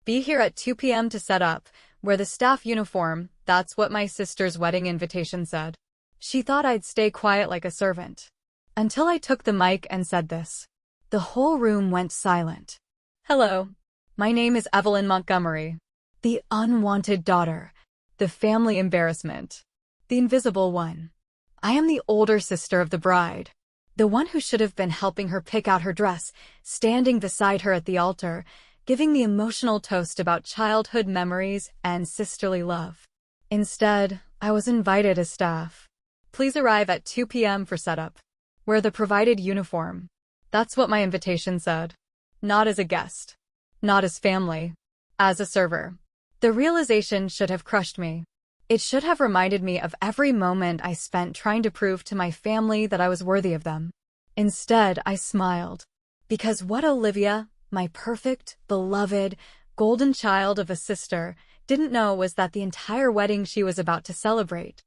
Be here at 2 p.m. to set up. Wear the staff uniform, that's what my sister's wedding invitation said. She thought I'd stay quiet like a servant. Until I took the mic and said this. The whole room went silent. Hello. My name is Evelyn Montgomery. The unwanted daughter. The family embarrassment. The invisible one. I am the older sister of the bride. The one who should have been helping her pick out her dress, standing beside her at the altar, giving the emotional toast about childhood memories and sisterly love. Instead, I was invited as staff. Please arrive at 2 p.m. for setup. Wear the provided uniform. That's what my invitation said. Not as a guest. Not as family. As a server. The realization should have crushed me. It should have reminded me of every moment I spent trying to prove to my family that I was worthy of them. Instead, I smiled. Because what Olivia, my perfect, beloved, golden child of a sister, didn't know was that the entire wedding she was about to celebrate.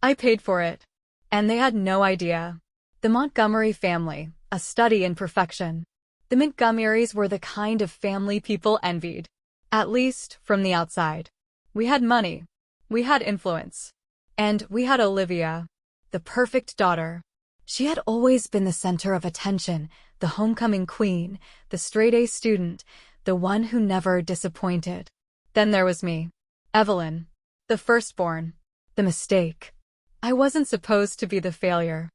I paid for it. And they had no idea. The Montgomery family, a study in perfection. The Montgomerys were the kind of family people envied. At least, from the outside. We had money. We had influence. And we had Olivia, the perfect daughter. She had always been the center of attention, the homecoming queen, the straight-A student, the one who never disappointed. Then there was me, Evelyn, the firstborn, the mistake. I wasn't supposed to be the failure.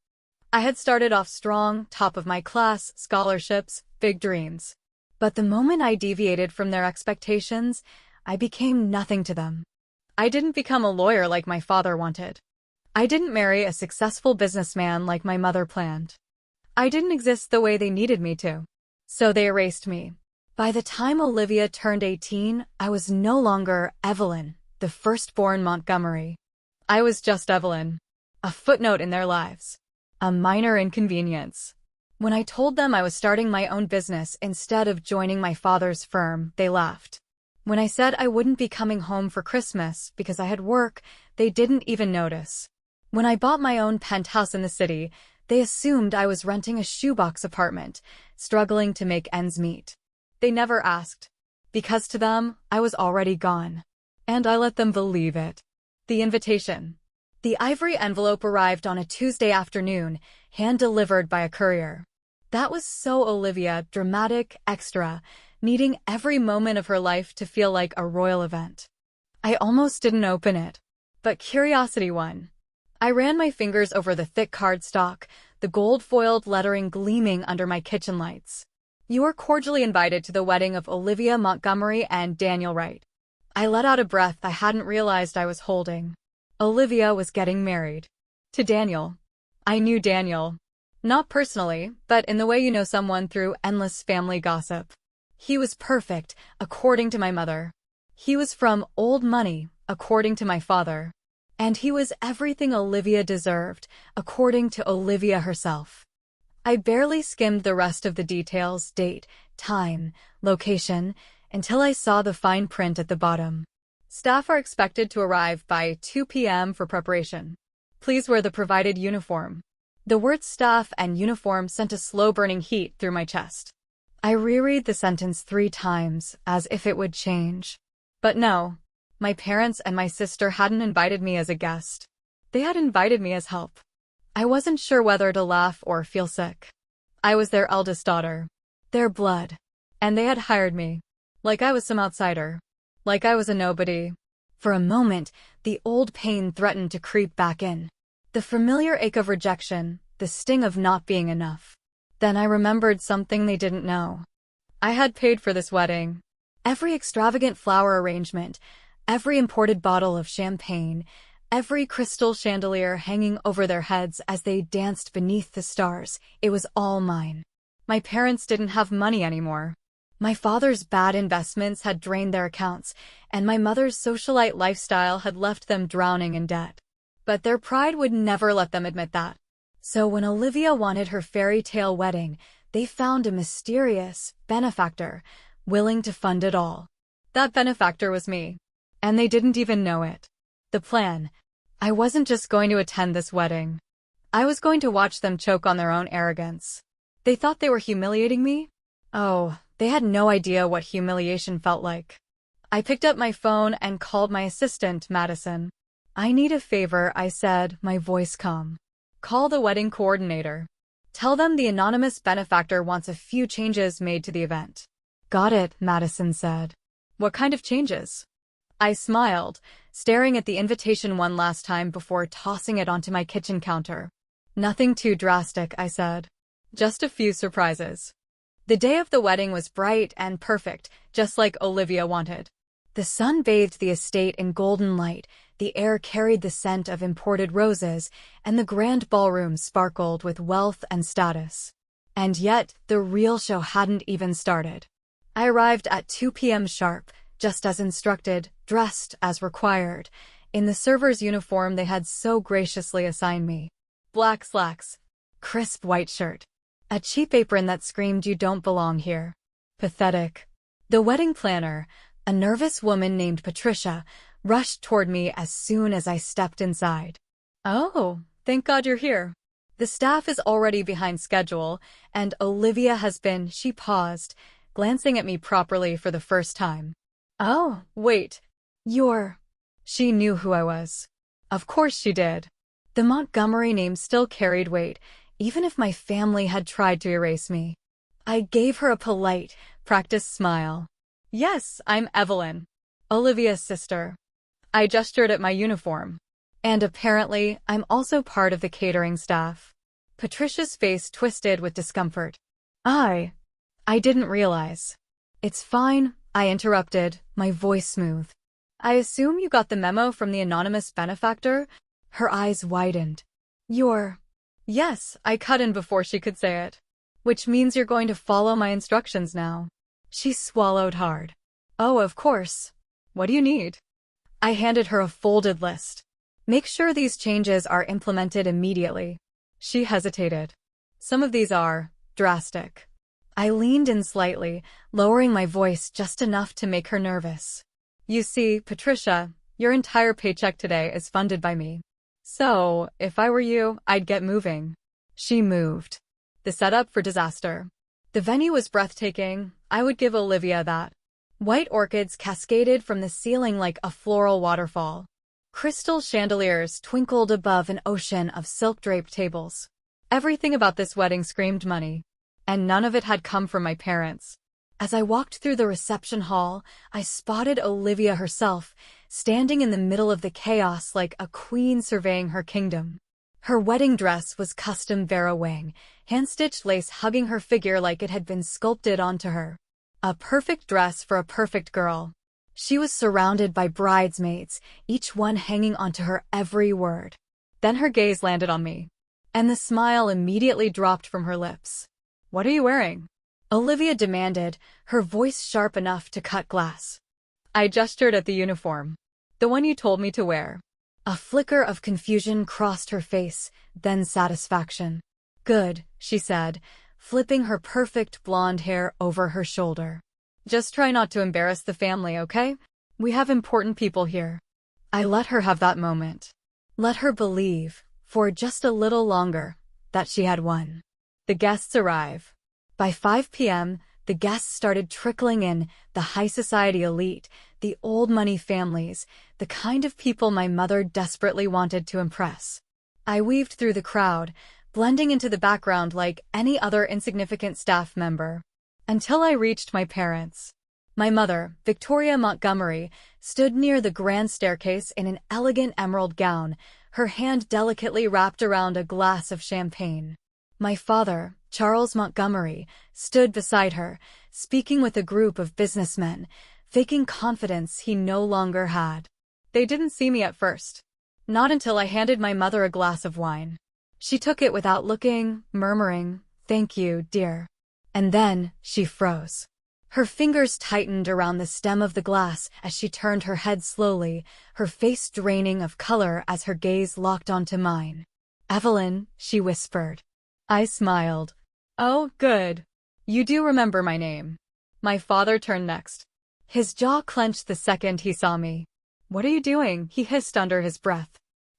I had started off strong, top of my class, scholarships, big dreams. But the moment I deviated from their expectations, I became nothing to them. I didn't become a lawyer like my father wanted. I didn't marry a successful businessman like my mother planned. I didn't exist the way they needed me to. So they erased me. By the time Olivia turned 18, I was no longer Evelyn, the firstborn Montgomery. I was just Evelyn. A footnote in their lives. A minor inconvenience. When I told them I was starting my own business instead of joining my father's firm, they laughed. When I said I wouldn't be coming home for Christmas because I had work, they didn't even notice. When I bought my own penthouse in the city, they assumed I was renting a shoebox apartment, struggling to make ends meet. They never asked. Because to them, I was already gone. And I let them believe it. The invitation. The ivory envelope arrived on a Tuesday afternoon, hand-delivered by a courier. That was so Olivia, dramatic, extra, needing every moment of her life to feel like a royal event. I almost didn't open it. But curiosity won. I ran my fingers over the thick cardstock, the gold-foiled lettering gleaming under my kitchen lights. You are cordially invited to the wedding of Olivia Montgomery and Daniel Wright. I let out a breath I hadn't realized I was holding. Olivia was getting married. To Daniel. I knew Daniel. Not personally, but in the way you know someone through endless family gossip. He was perfect, according to my mother. He was from old money, according to my father. And he was everything Olivia deserved, according to Olivia herself. I barely skimmed the rest of the details, date, time, location, until I saw the fine print at the bottom. Staff are expected to arrive by 2 p.m. for preparation. Please wear the provided uniform. The words staff and uniform sent a slow-burning heat through my chest. I reread the sentence 3 times, as if it would change. But no, my parents and my sister hadn't invited me as a guest. They had invited me as help. I wasn't sure whether to laugh or feel sick. I was their eldest daughter. Their blood. And they had hired me. Like I was some outsider. Like I was a nobody. For a moment, the old pain threatened to creep back in. The familiar ache of rejection, the sting of not being enough. Then I remembered something they didn't know. I had paid for this wedding. Every extravagant flower arrangement, every imported bottle of champagne, every crystal chandelier hanging over their heads as they danced beneath the stars, it was all mine. My parents didn't have money anymore. My father's bad investments had drained their accounts, and my mother's socialite lifestyle had left them drowning in debt. But their pride would never let them admit that. So when Olivia wanted her fairy tale wedding, they found a mysterious benefactor willing to fund it all. That benefactor was me. And they didn't even know it. The plan. I wasn't just going to attend this wedding. I was going to watch them choke on their own arrogance. They thought they were humiliating me? Oh, they had no idea what humiliation felt like. I picked up my phone and called my assistant, Madison. I need a favor, I said, my voice calm. Call the wedding coordinator. Tell them the anonymous benefactor wants a few changes made to the event. Got it, Madison said. What kind of changes? I smiled, staring at the invitation one last time before tossing it onto my kitchen counter. Nothing too drastic, I said. Just a few surprises. The day of the wedding was bright and perfect, just like Olivia wanted. The sun bathed the estate in golden light, the air carried the scent of imported roses, and the grand ballroom sparkled with wealth and status. And yet, the real show hadn't even started. I arrived at 2 p.m. sharp, just as instructed, dressed as required, in the server's uniform they had so graciously assigned me. Black slacks, crisp white shirt, a cheap apron that screamed you don't belong here. Pathetic. The wedding planner, a nervous woman named Patricia, rushed toward me as soon as I stepped inside. Oh, thank God you're here. The staff is already behind schedule, and Olivia has been, she paused, glancing at me properly for the first time. Oh, wait. She knew who I was. Of course she did. The Montgomery name still carried weight, even if my family had tried to erase me. I gave her a polite, practiced smile. Yes, I'm Evelyn, Olivia's sister. I gestured at my uniform. And apparently, I'm also part of the catering staff. Patricia's face twisted with discomfort. I didn't realize. It's fine, I interrupted, my voice smooth. I assume you got the memo from the anonymous benefactor? Her eyes widened. Yes, I cut in before she could say it. Which means you're going to follow my instructions now. She swallowed hard. Oh, of course. What do you need? I handed her a folded list. Make sure these changes are implemented immediately. She hesitated. Some of these are drastic. I leaned in slightly, lowering my voice just enough to make her nervous. You see, Patricia, your entire paycheck today is funded by me. So, if I were you, I'd get moving. She moved. The setup for disaster. The venue was breathtaking, I would give Olivia that. White orchids cascaded from the ceiling like a floral waterfall. Crystal chandeliers twinkled above an ocean of silk-draped tables. Everything about this wedding screamed money. And none of it had come from my parents. As I walked through the reception hall, I spotted Olivia herself, standing in the middle of the chaos like a queen surveying her kingdom. Her wedding dress was custom Vera Wang, hand-stitched lace hugging her figure like it had been sculpted onto her. A perfect dress for a perfect girl. She was surrounded by bridesmaids, each one hanging onto her every word. Then her gaze landed on me. And the smile immediately dropped from her lips. What are you wearing? Olivia demanded, her voice sharp enough to cut glass. I gestured at the uniform. The one you told me to wear. A flicker of confusion crossed her face, then satisfaction. Good, she said, flipping her perfect blonde hair over her shoulder. Just try not to embarrass the family, okay? We have important people here. I let her have that moment. Let her believe, for just a little longer, that she had won. The guests arrive. By 5 p.m., the guests started trickling in, the high society elite, the old money families, the kind of people my mother desperately wanted to impress. I weaved through the crowd, blending into the background like any other insignificant staff member. Until I reached my parents. My mother, Victoria Montgomery, stood near the grand staircase in an elegant emerald gown, her hand delicately wrapped around a glass of champagne. My father, Charles Montgomery, stood beside her, speaking with a group of businessmen, faking confidence he no longer had. They didn't see me at first. Not until I handed my mother a glass of wine. She took it without looking, murmuring, "Thank you, dear." And then, she froze. Her fingers tightened around the stem of the glass as she turned her head slowly, her face draining of color as her gaze locked onto mine. "Evelyn," she whispered. I smiled. "Oh, good. You do remember my name." My father turned next. His jaw clenched the second he saw me. "What are you doing?" he hissed under his breath.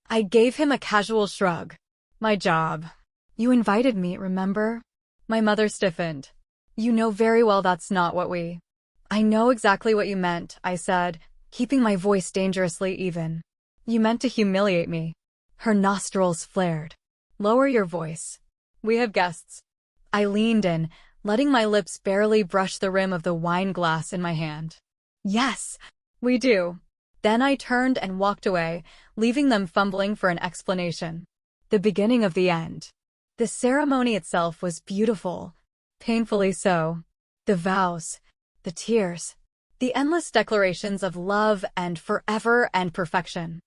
I gave him a casual shrug. "My job." "You invited me, remember?" My mother stiffened. "You know very well that's not what we—" I know exactly what you meant, I said, keeping my voice dangerously even. You meant to humiliate me. Her nostrils flared. Lower your voice. We have guests. I leaned in, letting my lips barely brush the rim of the wine glass in my hand. Yes, we do. Then I turned and walked away, leaving them fumbling for an explanation. The beginning of the end. The ceremony itself was beautiful. Painfully so. The vows, the tears, the endless declarations of love and forever and perfection.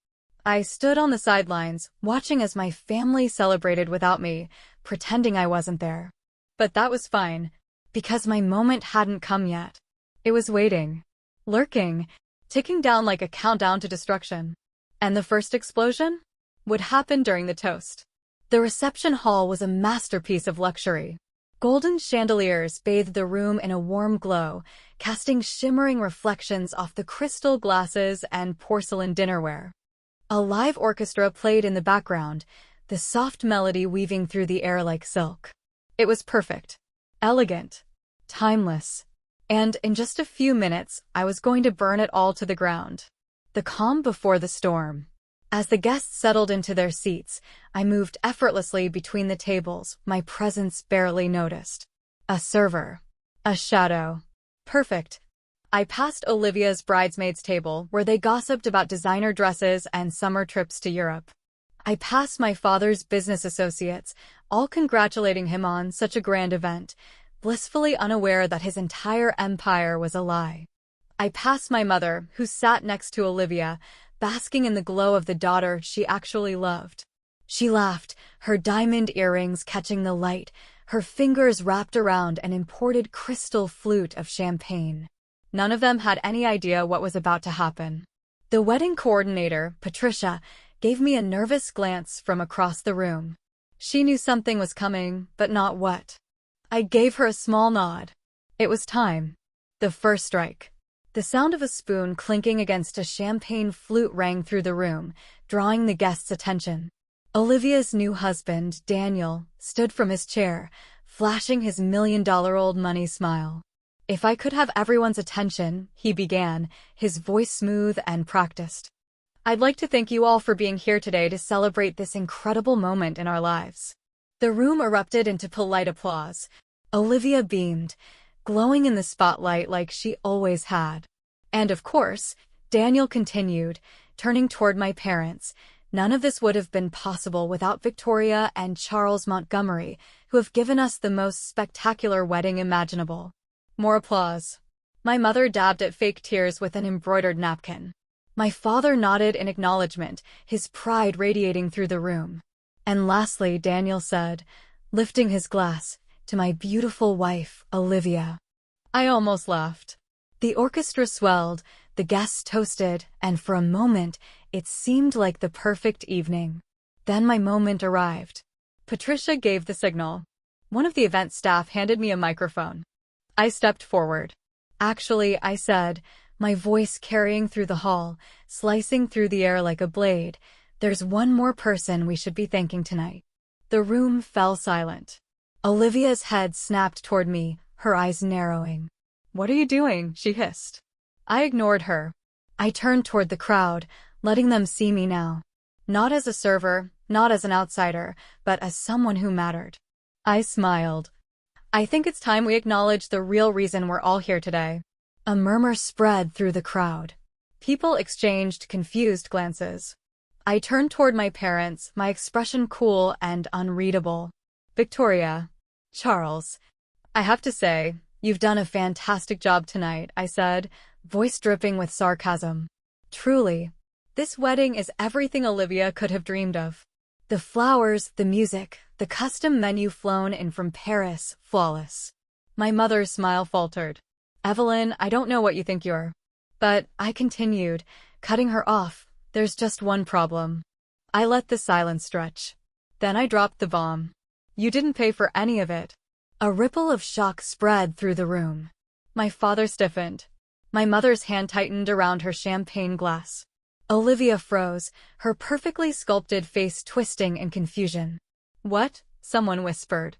I stood on the sidelines, watching as my family celebrated without me, pretending I wasn't there. But that was fine, because my moment hadn't come yet. It was waiting, lurking, ticking down like a countdown to destruction. And the first explosion would happen during the toast. The reception hall was a masterpiece of luxury. Golden chandeliers bathed the room in a warm glow, casting shimmering reflections off the crystal glasses and porcelain dinnerware. A live orchestra played in the background, the soft melody weaving through the air like silk. It was perfect, elegant, timeless, and in just a few minutes, I was going to burn it all to the ground. The calm before the storm. As the guests settled into their seats, I moved effortlessly between the tables, my presence barely noticed. A server. A shadow. Perfect. I passed Olivia's bridesmaids' table, where they gossiped about designer dresses and summer trips to Europe. I passed my father's business associates, all congratulating him on such a grand event, blissfully unaware that his entire empire was a lie. I passed my mother, who sat next to Olivia, basking in the glow of the daughter she actually loved. She laughed, her diamond earrings catching the light, her fingers wrapped around an imported crystal flute of champagne. None of them had any idea what was about to happen. The wedding coordinator, Patricia, gave me a nervous glance from across the room. She knew something was coming, but not what. I gave her a small nod. It was time. The first strike. The sound of a spoon clinking against a champagne flute rang through the room, drawing the guests' attention. Olivia's new husband, Daniel, stood from his chair, flashing his million-dollar-old money smile. If I could have everyone's attention, he began, his voice smooth and practiced. I'd like to thank you all for being here today to celebrate this incredible moment in our lives. The room erupted into polite applause. Olivia beamed, glowing in the spotlight like she always had. And of course, Daniel continued, turning toward my parents. None of this would have been possible without Victoria and Charles Montgomery, who have given us the most spectacular wedding imaginable. More applause. My mother dabbed at fake tears with an embroidered napkin. My father nodded in acknowledgement, his pride radiating through the room. And lastly, Daniel said, lifting his glass, to my beautiful wife, Olivia. I almost laughed. The orchestra swelled, the guests toasted, and for a moment, it seemed like the perfect evening. Then my moment arrived. Patricia gave the signal. One of the event staff handed me a microphone. I stepped forward. Actually, I said, my voice carrying through the hall, slicing through the air like a blade, there's one more person we should be thanking tonight. The room fell silent. Olivia's head snapped toward me, her eyes narrowing. What are you doing? She hissed. I ignored her. I turned toward the crowd, letting them see me now. Not as a server, not as an outsider, but as someone who mattered. I smiled. I think it's time we acknowledge the real reason we're all here today. A murmur spread through the crowd. People exchanged confused glances. I turned toward my parents, my expression cool and unreadable. Victoria. Charles. I have to say, you've done a fantastic job tonight, I said, voice dripping with sarcasm. Truly. This wedding is everything Olivia could have dreamed of. The flowers, the music, the custom menu flown in from Paris, flawless. My mother's smile faltered. Evelyn, I don't know what you think you're. But, I continued, cutting her off, there's just one problem. I let the silence stretch. Then I dropped the bomb. You didn't pay for any of it. A ripple of shock spread through the room. My father stiffened. My mother's hand tightened around her champagne glass. Olivia froze, her perfectly sculpted face twisting in confusion. What? Someone whispered.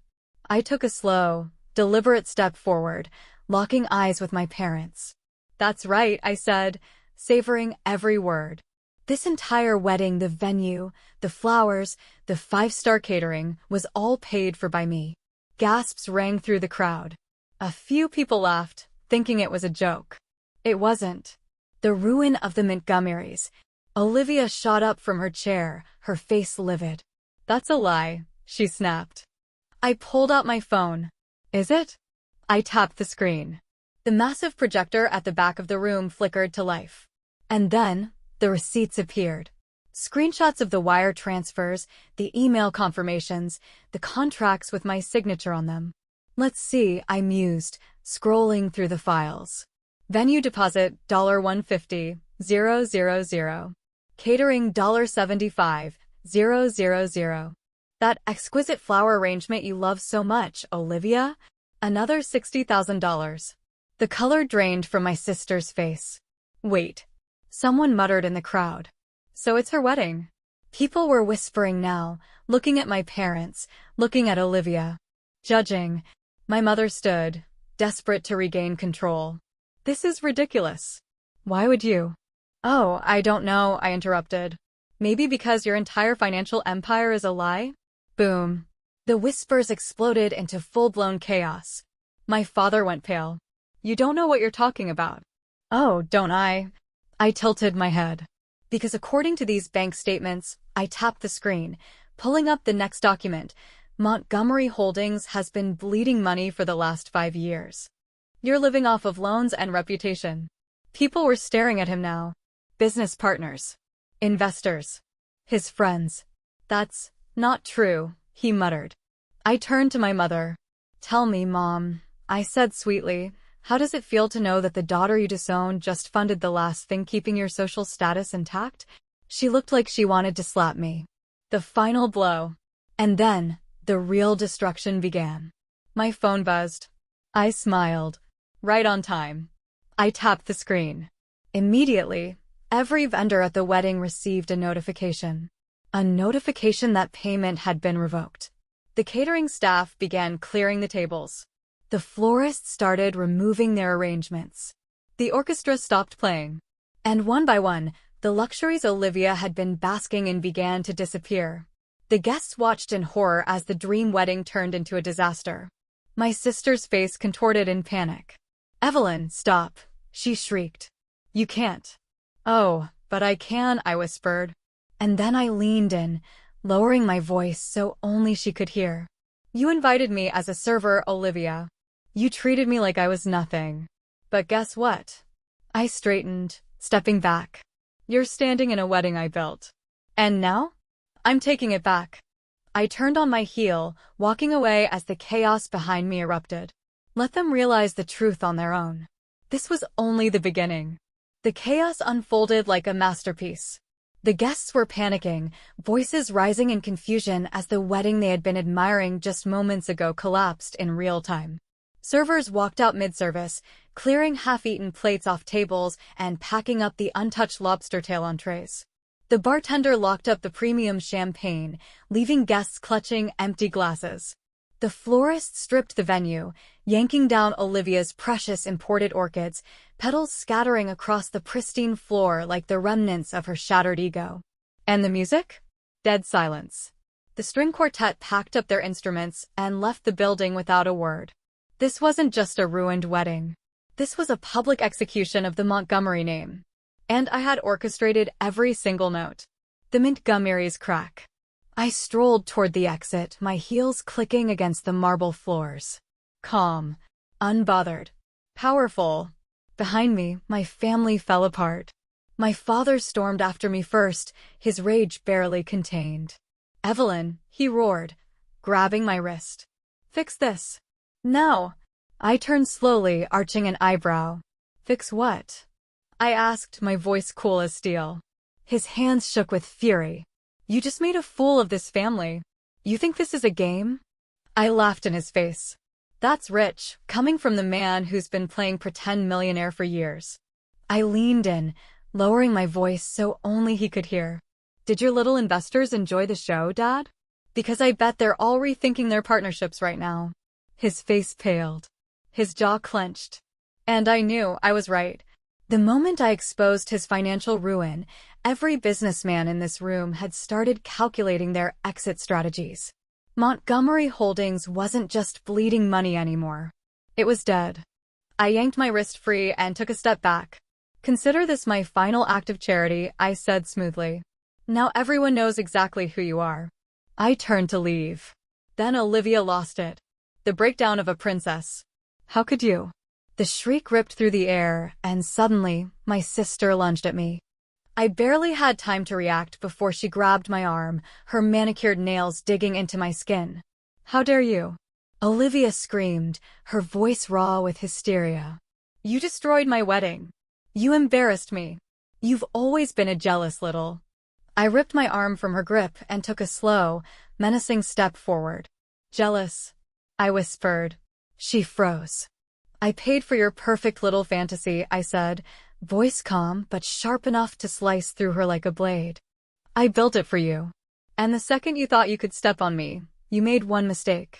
I took a slow, deliberate step forward, locking eyes with my parents. That's right, I said, savoring every word. This entire wedding, the venue, the flowers, the five-star catering, was all paid for by me. Gasps rang through the crowd. A few people laughed, thinking it was a joke. It wasn't. The ruin of the Montgomerys. Olivia shot up from her chair, her face livid. That's a lie, she snapped. I pulled out my phone. Is it? I tapped the screen. The massive projector at the back of the room flickered to life. And then, the receipts appeared. Screenshots of the wire transfers, the email confirmations, the contracts with my signature on them. Let's see, I mused, scrolling through the files. Venue deposit $150,000. Catering $75,000. That exquisite flower arrangement you love so much, Olivia? Another $60,000. The color drained from my sister's face. Wait. Someone muttered in the crowd. So it's her wedding. People were whispering now, looking at my parents, looking at Olivia. Judging. My mother stood, desperate to regain control. This is ridiculous. Why would you? Oh, I don't know, I interrupted. Maybe because your entire financial empire is a lie? Boom. The whispers exploded into full-blown chaos. My father went pale. You don't know what you're talking about. Oh, don't I? I tilted my head. Because according to these bank statements, I tapped the screen, pulling up the next document. Montgomery Holdings has been bleeding money for the last 5 years. You're living off of loans and reputation. People were staring at him now. Business partners. Investors. His friends. That's not true, he muttered. I turned to my mother. Tell me, Mom, I said sweetly, how does it feel to know that the daughter you disowned just funded the last thing keeping your social status intact? She looked like she wanted to slap me. The final blow. And then, the real destruction began. My phone buzzed. I smiled. Right on time. I tapped the screen. Immediately, every vendor at the wedding received a notification. A notification that payment had been revoked. The catering staff began clearing the tables. The florists started removing their arrangements. The orchestra stopped playing. And one by one, the luxuries Olivia had been basking in began to disappear. The guests watched in horror as the dream wedding turned into a disaster. My sister's face contorted in panic. Evelyn, stop, she shrieked. You can't. Oh, but I can, I whispered. And then I leaned in, lowering my voice so only she could hear. You invited me as a server, Olivia. You treated me like I was nothing. But guess what? I straightened, stepping back. You're standing in a wedding I built. And now? I'm taking it back. I turned on my heel, walking away as the chaos behind me erupted. Let them realize the truth on their own. This was only the beginning. The chaos unfolded like a masterpiece. The guests were panicking, voices rising in confusion as the wedding they had been admiring just moments ago collapsed in real time. Servers walked out mid-service, clearing half-eaten plates off tables and packing up the untouched lobster tail on trays. The bartender locked up the premium champagne, leaving guests clutching empty glasses. The florist stripped the venue, yanking down Olivia's precious imported orchids, petals scattering across the pristine floor like the remnants of her shattered ego. And the music? Dead silence. The string quartet packed up their instruments and left the building without a word. This wasn't just a ruined wedding. This was a public execution of the Montgomery name. And I had orchestrated every single note. The Montgomerys crack. I strolled toward the exit, my heels clicking against the marble floors. Calm. Unbothered. Powerful. Behind me, my family fell apart. My father stormed after me first, his rage barely contained. Evelyn, he roared, grabbing my wrist. Fix this. No. I turned slowly, arching an eyebrow. Fix what? I asked, my voice cool as steel. His hands shook with fury. You just made a fool of this family. You think this is a game? I laughed in his face. That's rich, coming from the man who's been playing pretend millionaire for years. I leaned in, lowering my voice so only he could hear. Did your little investors enjoy the show, Dad? Because I bet they're all rethinking their partnerships right now. His face paled. His jaw clenched. And I knew I was right. The moment I exposed his financial ruin, every businessman in this room had started calculating their exit strategies. Montgomery Holdings wasn't just bleeding money anymore. It was dead. I yanked my wrist free and took a step back. "Consider this my final act of charity," I said smoothly. "Now everyone knows exactly who you are." I turned to leave. Then Olivia lost it. The breakdown of a princess. "How could you?" The shriek ripped through the air, and suddenly, my sister lunged at me. I barely had time to react before she grabbed my arm, her manicured nails digging into my skin. "How dare you?" Olivia screamed, her voice raw with hysteria. "You destroyed my wedding. You embarrassed me. You've always been a jealous little..." I ripped my arm from her grip and took a slow, menacing step forward. "Jealous?" I whispered. She froze. "I paid for your perfect little fantasy," I said, voice calm but sharp enough to slice through her like a blade. "I built it for you. And the second you thought you could step on me, you made one mistake."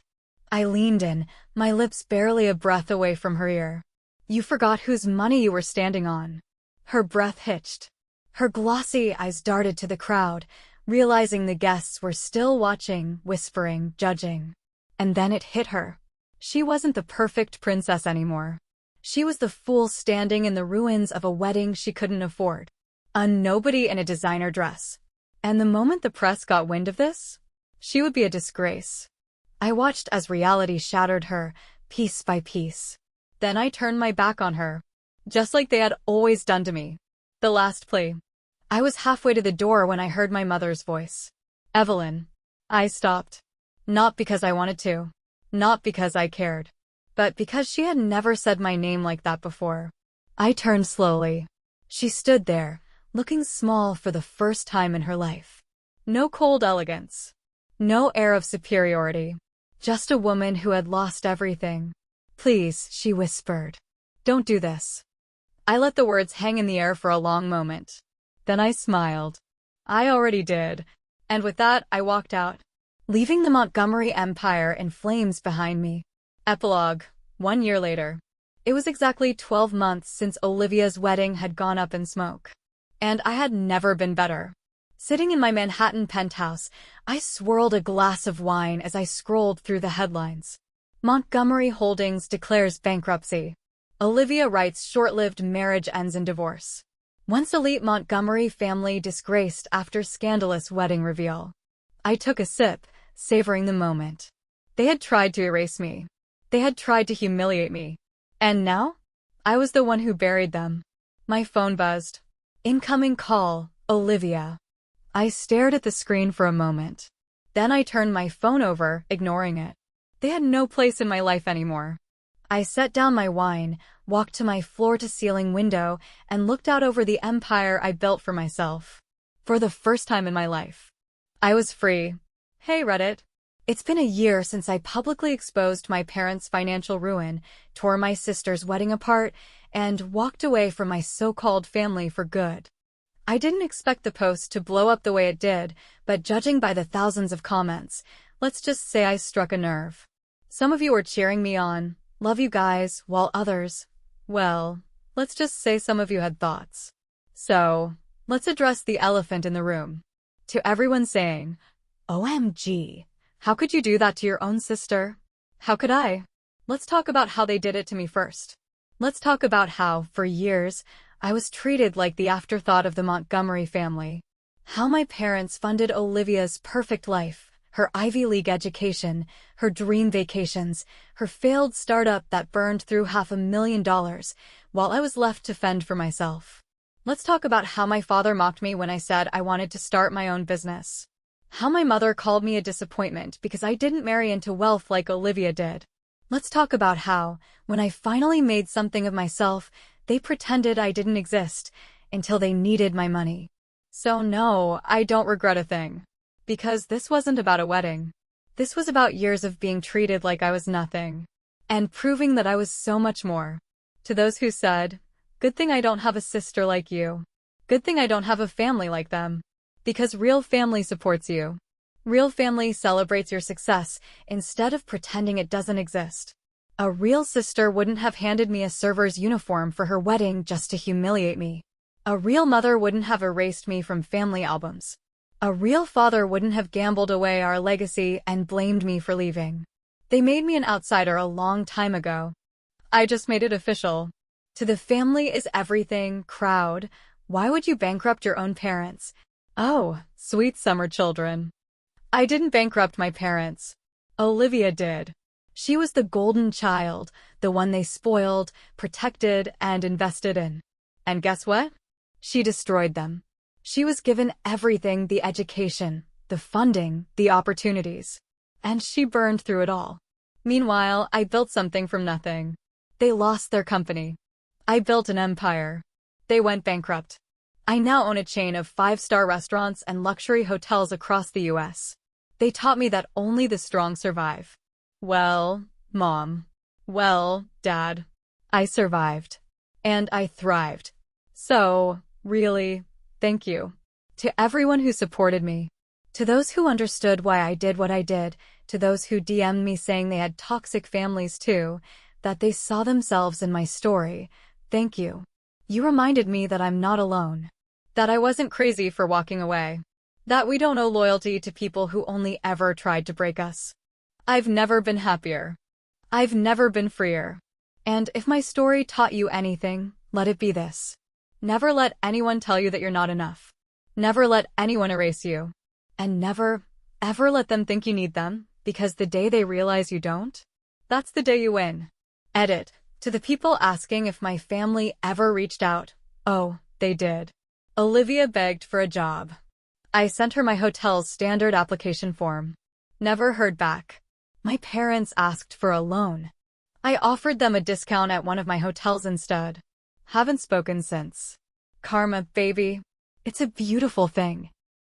I leaned in, my lips barely a breath away from her ear. "You forgot whose money you were standing on." Her breath hitched. Her glossy eyes darted to the crowd, realizing the guests were still watching, whispering, judging. And then it hit her. She wasn't the perfect princess anymore. She was the fool standing in the ruins of a wedding she couldn't afford. A nobody in a designer dress. And the moment the press got wind of this, she would be a disgrace. I watched as reality shattered her, piece by piece. Then I turned my back on her, just like they had always done to me. The last plea. I was halfway to the door when I heard my mother's voice. "Evelyn." I stopped. Not because I wanted to. Not because I cared. But because she had never said my name like that before. I turned slowly. She stood there, looking small for the first time in her life. No cold elegance. No air of superiority. Just a woman who had lost everything. "Please," she whispered. "Don't do this." I let the words hang in the air for a long moment. Then I smiled. I already did. And with that, I walked out, leaving the Montgomery Empire in flames behind me. Epilogue. 1 year later. It was exactly 12 months since Olivia's wedding had gone up in smoke. And I had never been better. Sitting in my Manhattan penthouse, I swirled a glass of wine as I scrolled through the headlines. Montgomery Holdings declares bankruptcy. Olivia writes short-lived marriage ends in divorce. Once elite Montgomery family disgraced after scandalous wedding reveal. I took a sip, savoring the moment. They had tried to erase me. They had tried to humiliate me. And now? I was the one who buried them. My phone buzzed. Incoming call, Olivia. I stared at the screen for a moment. Then I turned my phone over, ignoring it. They had no place in my life anymore. I set down my wine, walked to my floor-to-ceiling window, and looked out over the empire I built for myself. For the first time in my life, I was free. Hey Reddit. It's been a year since I publicly exposed my parents' financial ruin, tore my sister's wedding apart, and walked away from my so-called family for good. I didn't expect the post to blow up the way it did, but judging by the thousands of comments, let's just say I struck a nerve. Some of you were cheering me on, love you guys, while others, well, let's just say some of you had thoughts. So, let's address the elephant in the room. To everyone saying, OMG, how could you do that to your own sister? How could I? Let's talk about how they did it to me first. Let's talk about how, for years, I was treated like the afterthought of the Montgomery family. How my parents funded Olivia's perfect life, her Ivy League education, her dream vacations, her failed startup that burned through $500,000, while I was left to fend for myself. Let's talk about how my father mocked me when I said I wanted to start my own business. How my mother called me a disappointment because I didn't marry into wealth like Olivia did. Let's talk about how, when I finally made something of myself, they pretended I didn't exist until they needed my money. So no, I don't regret a thing. Because this wasn't about a wedding. This was about years of being treated like I was nothing. And proving that I was so much more. To those who said, good thing I don't have a sister like you. Good thing I don't have a family like them. Because real family supports you. Real family celebrates your success instead of pretending it doesn't exist. A real sister wouldn't have handed me a server's uniform for her wedding just to humiliate me. A real mother wouldn't have erased me from family albums. A real father wouldn't have gambled away our legacy and blamed me for leaving. They made me an outsider a long time ago. I just made it official. To the family is everything crowd. Why would you bankrupt your own parents? Oh, sweet summer children. I didn't bankrupt my parents. Olivia did. She was the golden child, the one they spoiled, protected, and invested in. And guess what? She destroyed them. She was given everything, the education, the funding, the opportunities. And she burned through it all. Meanwhile, I built something from nothing. They lost their company. I built an empire. They went bankrupt. I now own a chain of 5-star restaurants and luxury hotels across the US. They taught me that only the strong survive. Well, Mom. Well, Dad. I survived. And I thrived. So, really, thank you. To everyone who supported me. To those who understood why I did what I did. To those who DM'd me saying they had toxic families too. That they saw themselves in my story. Thank you. You reminded me that I'm not alone. That I wasn't crazy for walking away. That we don't owe loyalty to people who only ever tried to break us. I've never been happier. I've never been freer. And if my story taught you anything, let it be this. Never let anyone tell you that you're not enough. Never let anyone erase you. And never, ever let them think you need them, because the day they realize you don't, that's the day you win. Edit. To the people asking if my family ever reached out. Oh, they did. Olivia begged for a job. I sent her my hotel's standard application form. Never heard back. My parents asked for a loan. I offered them a discount at one of my hotels instead. Haven't spoken since. Karma, baby. It's a beautiful thing.